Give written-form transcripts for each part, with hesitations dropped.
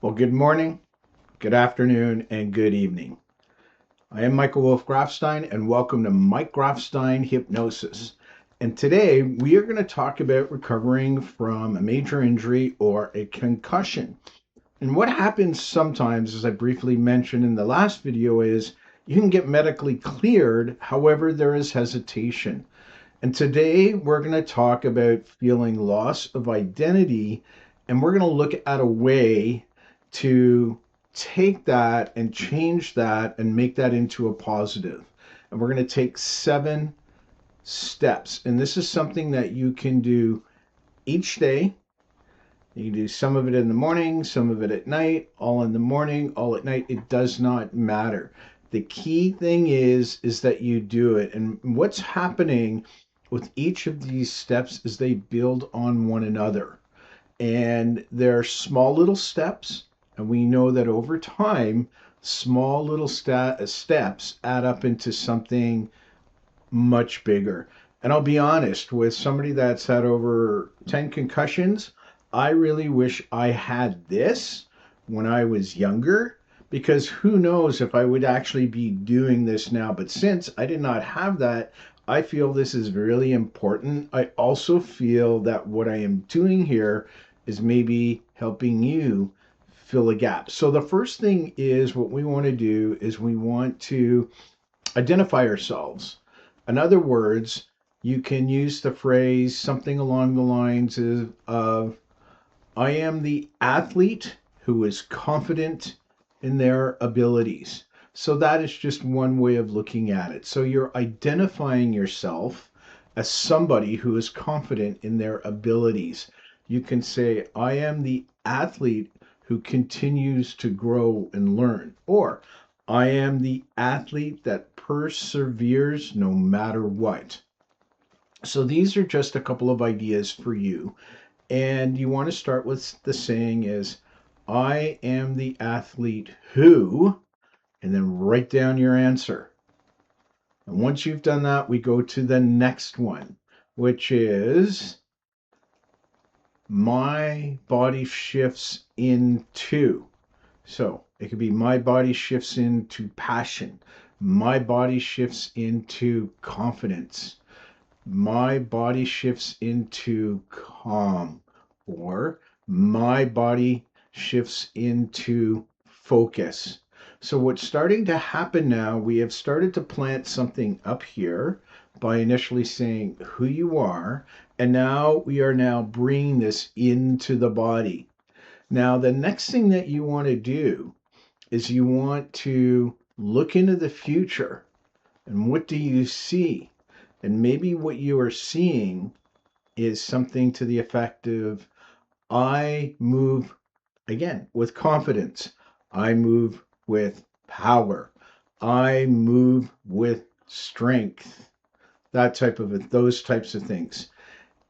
Well, good morning, good afternoon, and good evening. I am Michael Grafstein, and welcome to Mike Grafstein Hypnosis. And today we are going to talk about recovering from a major injury or a concussion. And what happens sometimes, as I briefly mentioned in the last video, is you can get medically cleared, however, there is hesitation. And today we're going to talk about feeling loss of identity, and we're going to look at a way to take that and change that and make that into a positive. And we're going to take 7 steps. And this is something that you can do each day. You can do some of it in the morning, some of it at night, all in the morning, all at night. It does not matter. The key thing is that you do it. And what's happening with each of these steps is they build on one another. And they're small little steps. And we know that over time, small little steps add up into something much bigger. And I'll be honest, with somebody that's had over 10 concussions, I really wish I had this when I was younger, because who knows if I would actually be doing this now. But since I did not have that, I feel this is really important. I also feel that what I am doing here is maybe helping you fill a gap. So the first thing is what we want to do is we want to identify ourselves. In other words, you can use the phrase something along the lines of I am the athlete who is confident in their abilities. So that is just one way of looking at it. So you're identifying yourself as somebody who is confident in their abilities. You can say, I am the athlete who continues to grow and learn. Or, I am the athlete that perseveres no matter what. So these are just a couple of ideas for you. And you want to start with the saying is, I am the athlete who, and then write down your answer. And once you've done that, we go to the next one, which is, my body shifts into. So it could be my body shifts into passion. My body shifts into confidence. My body shifts into calm. Or my body shifts into focus. So what's starting to happen now, we have started to plant something up here by initially saying who you are. And now we are now bringing this into the body. Now, the next thing that you want to do is you want to look into the future. And what do you see? And maybe what you are seeing is something to the effect of, I move, again, with confidence. I move with power. I move with strength. That type of it, those types of things.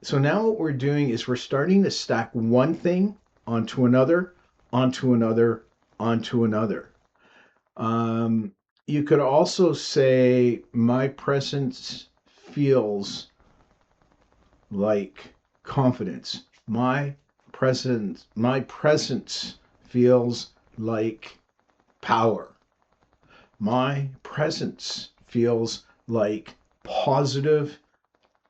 So now what we're doing is we're starting to stack one thing onto another, onto another, onto another. You could also say, my presence feels like confidence. My presence feels like power. My presence feels like positive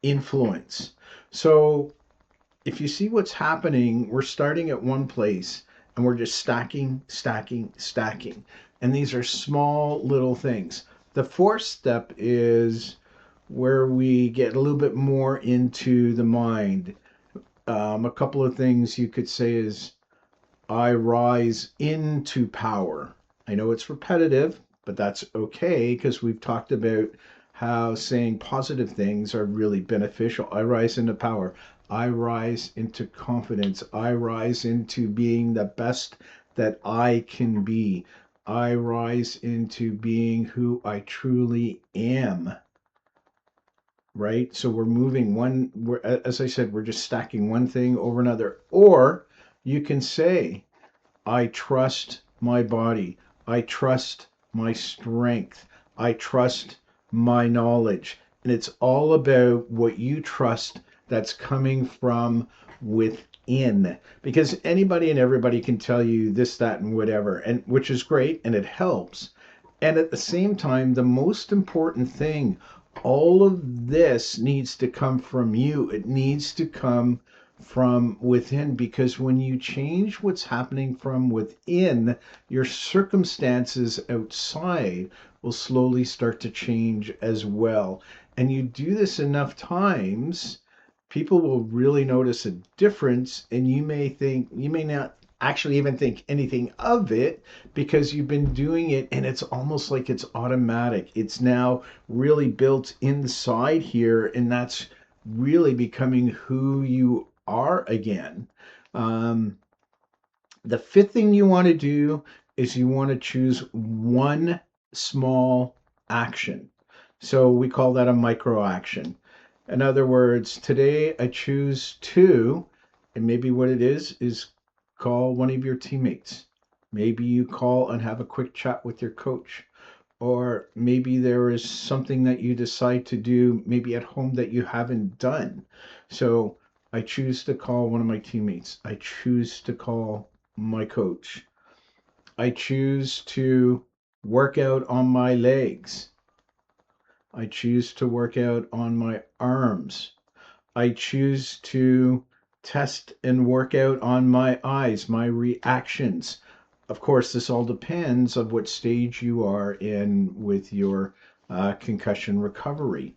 influence. So if you see what's happening, we're starting at one place and we're just stacking, stacking, stacking. And these are small little things. The fourth step is where we get a little bit more into the mind. A couple of things you could say is, I rise into power. I know it's repetitive, but that's okay, because we've talked about how saying positive things are really beneficial. I rise into power. I rise into confidence. I rise into being the best that I can be. I rise into being who I truly am. Right? So we're moving as I said, we're just stacking one thing over another. Or you can say, I trust my body. I trust my strength. I trust my knowledge. And it's all about what you trust that's coming from within. in, because anybody and everybody can tell you this, that, and whatever, and which is great and it helps. And at the same time, the most important thing, all of this needs to come from you. It needs to come from within, because when you change what's happening from within, your circumstances outside will slowly start to change as well. And you do this enough times, people will really notice a difference, and you may not actually even think anything of it, because you've been doing it and it's almost like it's automatic. It's now really built inside here, and that's really becoming who you are again. The fifth thing you want to do is you want to choose one small action. So we call that a micro action. In other words, today I choose to, and maybe what it is call one of your teammates. Maybe you call and have a quick chat with your coach. Or maybe there is something that you decide to do, maybe at home, that you haven't done. So I choose to call one of my teammates. I choose to call my coach. I choose to work out on my legs. I choose to work out on my arms. I choose to test and work out on my eyes, my reactions. Of course, this all depends on what stage you are in with your concussion recovery.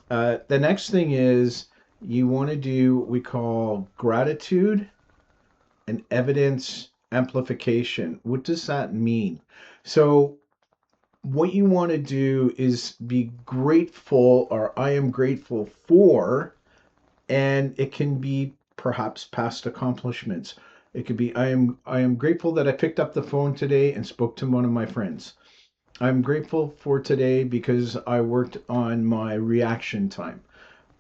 The next thing is you want to do what we call gratitude and evidence amplification. What does that mean? So what you want to do is be grateful, or I am grateful for, and it can be perhaps past accomplishments. It could be I am grateful that I picked up the phone today and spoke to one of my friends. I'm grateful for today because I worked on my reaction time.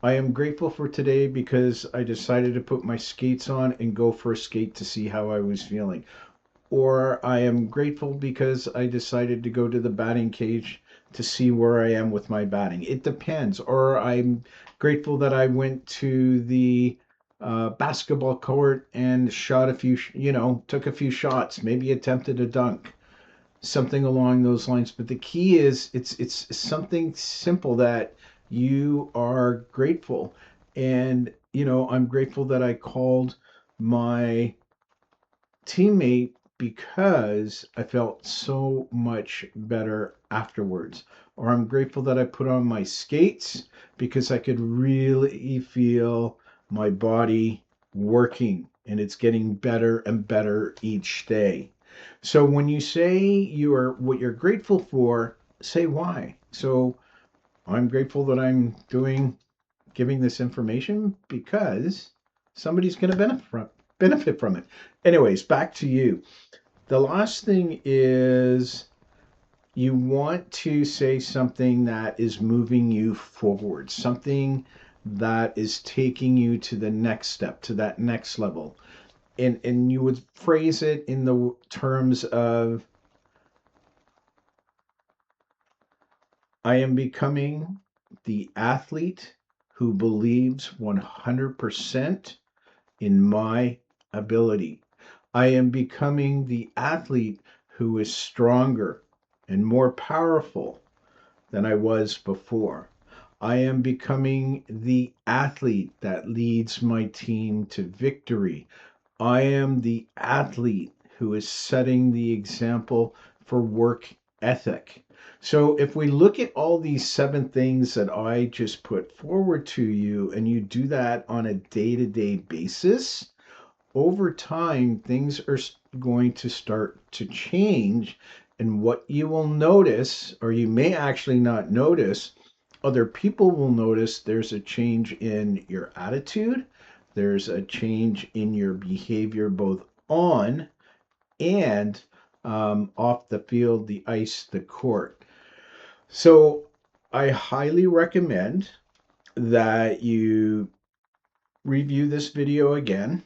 I am grateful for today because I decided to put my skates on and go for a skate to see how I was feeling. Or I am grateful because I decided to go to the batting cage to see where I am with my batting. It depends. Or I'm grateful that I went to the basketball court and shot a few, took a few shots, maybe attempted a dunk, something along those lines. But the key is it's something simple that you are grateful. And, I'm grateful that I called my teammate because I felt so much better afterwards. Or I'm grateful that I put on my skates because I could really feel my body working, and it's getting better and better each day. So when you say what you're grateful for, say why. So I'm grateful that I'm giving this information because somebody's going to benefit from it. Anyways, back to you. The last thing is you want to say something that is moving you forward, something that is taking you to the next step, to that next level. And you would phrase it in the terms of, I am becoming the athlete who believes 100% in my ability. I am becoming the athlete who is stronger and more powerful than I was before. I am becoming the athlete that leads my team to victory. I am the athlete who is setting the example for work ethic. So if we look at all these 7 things that I just put forward to you, and you do that on a day-to-day basis, over time, things are going to start to change. And what you will notice, or you may actually not notice, other people will notice there's a change in your attitude. There's a change in your behavior, both on and off the field, the ice, the court. So I highly recommend that you review this video again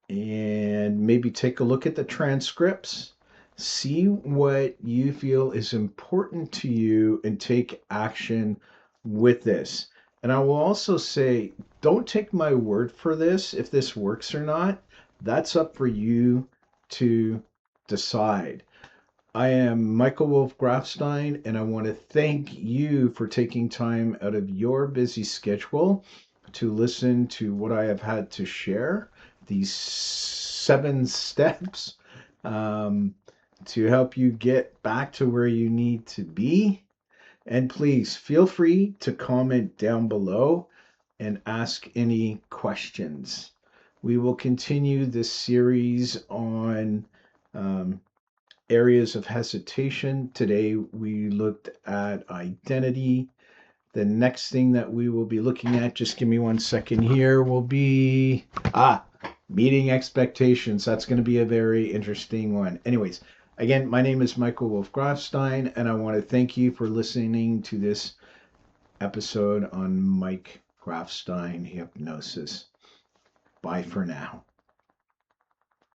and maybe take a look at the transcripts, see what you feel is important to you, and take action with this. And I will also say, don't take my word for this if this works or not. That's up for you to decide. I am Michael Wolf Grafstein, and I want to thank you for taking time out of your busy schedule to listen to what I have had to share, these 7 steps to help you get back to where you need to be. And please feel free to comment down below and ask any questions. We will continue this series on areas of hesitation. Today we looked at identity. The next thing that we will be looking at, just give me 1 second here, will be meeting expectations. That's going to be a very interesting one. Anyways, again, my name is Michael Wolf Grafstein, and I want to thank you for listening to this episode on Mike Grafstein Hypnosis. Bye for now.